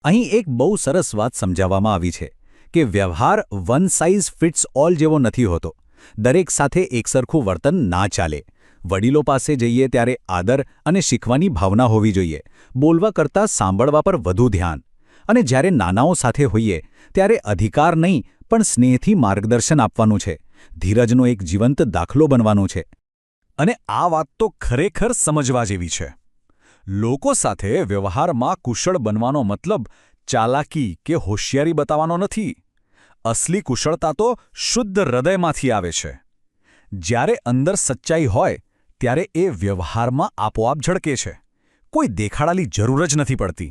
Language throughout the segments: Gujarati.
અહીં એક બહુ સરસ વાત સમજાવવામાં આવી છે કે વ્યવહાર વન સાઇઝ ફિટ્સ ઓલ જેવો નથી હોતો. દરેક સાથે એકસરખું વર્તન ના ચાલે. વડીલો પાસે જઈએ ત્યારે આદર અને શીખવાની ભાવના હોવી જોઈએ. બોલવા કરતાં સાંભળવા પર વધુ ધ્યાન. અને જ્યારે નાનાઓ સાથે હોઈએ ત્યારે અધિકાર નહીં પણ સ્નેહથી માર્ગદર્શન આપવાનું છે. ધીરજનો એક જીવંત દાખલો બનવાનું છે. અને આ વાત તો ખરેખર સમજવા જેવી છે. લોકો સાથે વ્યવહારમાં કુશળ બનવાનો મતલબ ચાલાકી કે હોશિયારી બતાવવાનો નથી. અસલી કુશળતા તો શુદ્ધ હૃદયમાંથી આવે છે. જ્યારે અંદર સચ્ચાઈ હોય ત્યારે એ વ્યવહારમાં આપોઆપ ઝળકે છે. કોઈ દેખાડાની જરૂર જ નથી પડતી.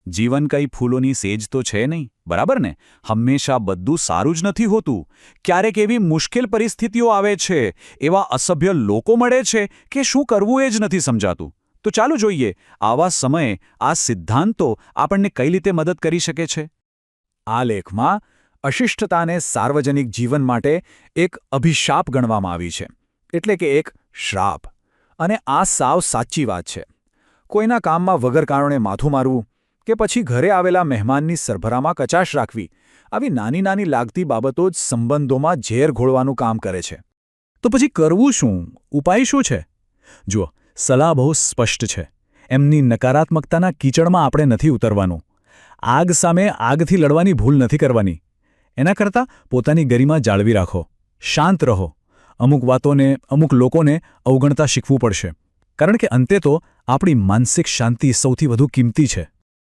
જીવન કંઈ ફૂલોની સેજ તો છે નહીં, બરાબર ને? હંમેશા બધું સારું જ નથી હોતું. ક્યારેક એવી મુશ્કેલ પરિસ્થિતિઓ આવે છે, એવા અસભ્ય લોકો મળે છે કે શું કરવું એ જ નથી સમજાતું. તો ચાલો જોઈએ આવા સમયે આ સિદ્ધાંતો આપણને કઈ રીતે મદદ કરી શકે છે. આ લેખમાં અશિષ્ટતાને સાર્વજનિક જીવન માટે એક અભિશાપ ગણવામાં આવી છે, એટલે કે એક શ્રાપ. અને આ સાવ સાચી વાત છે. કોઈના કામમાં વગર કારણે માથું મારવું કે પછી ઘરે આવેલા મહેમાનની સરભરામાં કચાશ રાખવી, આવી નાની નાની લાગતી બાબતો જ સંબંધોમાં ઝેર ઘોળવાનું કામ કરે છે. તો પછી કરવું શું? ઉપાય શું છે? જુઓ, સલાહ બહુ સ્પષ્ટ છે. એમની નકારાત્મકતાના કીચડમાં આપણે નથી ઉતરવાનું. આગ સામે આગથી લડવાની ભૂલ નથી કરવાની. એના કરતાં પોતાની ગરિમા જાળવી રાખો. શાંત રહો. અમુક વાતોને, અમુક લોકોને અવગણતા શીખવું પડશે. કારણ કે અંતે તો આપણી માનસિક શાંતિ સૌથી વધુ કિંમતી છે.